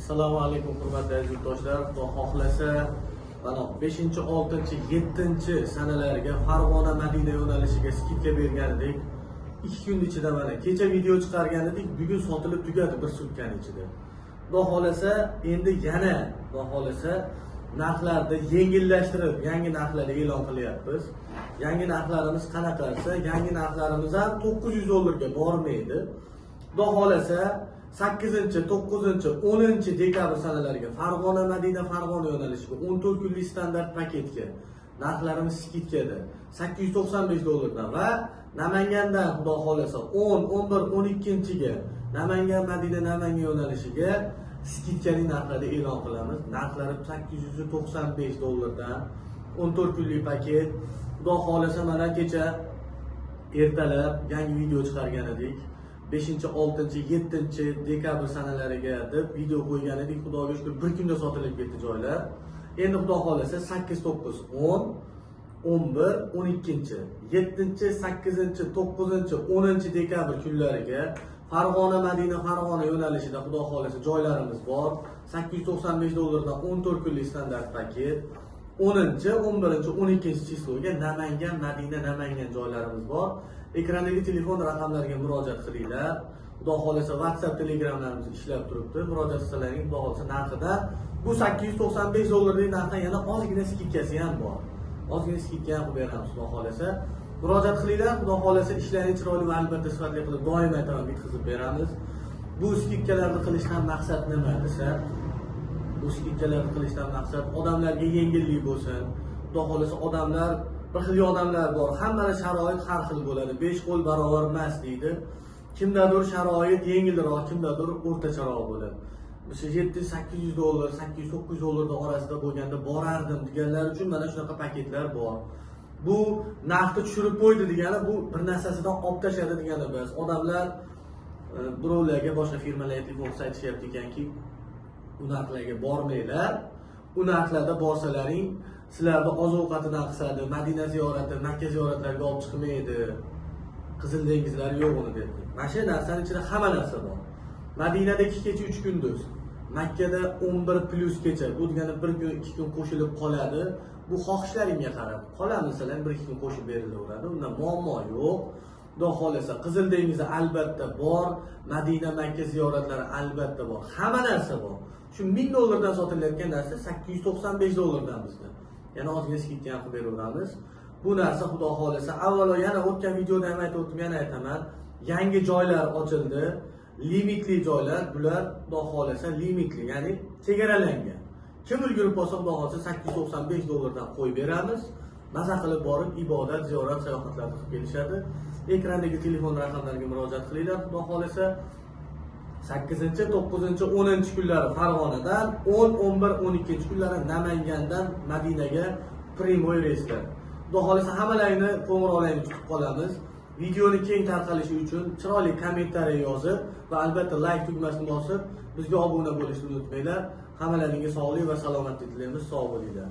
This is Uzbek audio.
Assalomu alaykum hurmatli aziz yurtdoshlar. Xudo xohlasa, mana 5, 6, 7 sanalarga Farg'ona Madina yo'nalishiga skidka bergan edik. 2 kun ichida mana kecha video chiqargan edik, bugun sotilib tugadi bir sutkaning ichida. Xudo xohlasa, endi yana xudo xohlasa narxlarni yengillashtirib, yangi narxlar e'lon qilyapmiz. Yangi narxlarimiz qanaqasi? Yangi narxlarimiz ham $900 bormaydi. Xudo xohlasa 8, 9, 10 dekabr sanalariga Farg'ona Madina Farg'ona yo'nalishiga 14 kunlik standart paketga narxlarimiz skidkada $895 dan va Namangandan xudo xohlasa 10, 11, 12-ga Namangan Madina Namangan yo'nalishiga skidkaning narxlarini e'lon qilamiz. Narxlari $895 dan 14 kunlik paket. Xudo xohlasa mana kecha ertalab yangi video chiqargan edik. 5, 6, 7 dekabr sanalariga deb video qo'ygan edik. Xudoga shukr, bir kunda sotilib ketdi joylar. Endi xudo xohlasa 8, 9, 10, 11, 12, 7, 8, 9, 10 dekabr kunlariga Farg'ona Madina Farg'ona yo'nalishida xudo xohlasa joylarimiz bor. $895 dan 14 kunlik standart paket. 10, 11, 12 chisloga Namangan Madina Namangan joylarimiz bor. Ekrandagi telefon raqamlariga murojaat qilinglar. Xudo xohlasa WhatsApp, Telegramlarimiz ishlab turibdi. Murojaat qilsalaring, xudo xohlasa narxida bu $895 lik narxdan yana ozgina skidkasi ham bor. Ozgina skidka ham qilib beramiz xudo xohlasa. Murojaat qilinglar. Xudo xohlasa ishlaringiz chiroyli va albatta sifatli qilib doim aytaman bitkazib beramiz. Bu skidkalarni qilishdan maqsad nima desa, bu skidkalarni qilishdan maqsad odamlarga yengillik bo'lsin. Xudo xohlasa odamlar bir xil odamlar bor. Hammaning sharoit har xil bo'ladi. 5 qo'l barobar emas deydi. Kimdadir sharoit yengilroq, kimdadir o'rtacharoq bo'ladi. Misol $700-800, $800-900 orasida bo'lganda borardim deganlar uchun mana shunaqa paketlar bor. Bu narxni tushirib qo'ydi degani bu bir narsasidan olib tashadi degani emas. Odamlar birovlarga boshqa firmalarga telefon qilib aytishyapti ekanki, u narxlarga bormanglar. U narxlarda borsalaring sizlarni oziq-ovqatidan qisadi, Madina ziyorati, Makka ziyoratlariga olib chiqmaydi. Qizil dengizlar yo'q uni debdi. Mana shu narsaning ichida hamma narsa bor. Madinada 2 kecha 3 kunduz, Makkada 11+ kecha. Bu degani 1 kun 2 kun qo'shilib qoladi. Bu xohishlaringga qarab. Qolamisalar 1-2 kun qo'shib berilaveradi. Unda muammo yo'q. Xudo xohlasa Qizil dengizi albatta bor, Madina Makka ziyoratlari albatta bor. Hamma narsa bor. Shu $1000 dan sotilayotgan narsa $895 dan bizda. Yana ozgina skidka ham qilib beraveramiz. Bu narsa xudo xohlasa avvalo yana o'tgan videoda ham aytib o'tdim, yana aytaman. Yangi joylar ochildi. Limitli joylar, bular xudo xohlasa limitli, ya'ni chegaralangan. Kim ulgurib qolsa xudo xohlasa $895 dan qo'yib beramiz. Maza qilib borib ibodat, ziyorat, sayohatlarni qilib kelishadi. Ekrandagi telefon raqamlariga murojaat qilinglar. Xudo xohlasa 8, 9, 10 kunlari Farg'onadan, 10, 11, 12 kunlari Namangandan Madinaga primoy reyslar. Xudo xohlasa hammalarini qo'ng'iroqlarni kutib qolamiz. Videoni keng tarqalishi uchun chiroyli kommentariy yozib va albatta like tugmasini bosib bizga obuna bo'lishni unutmanglar. Hammalaringizga sog'lik va salomatlik tilaymiz. Sog' bo'linglar.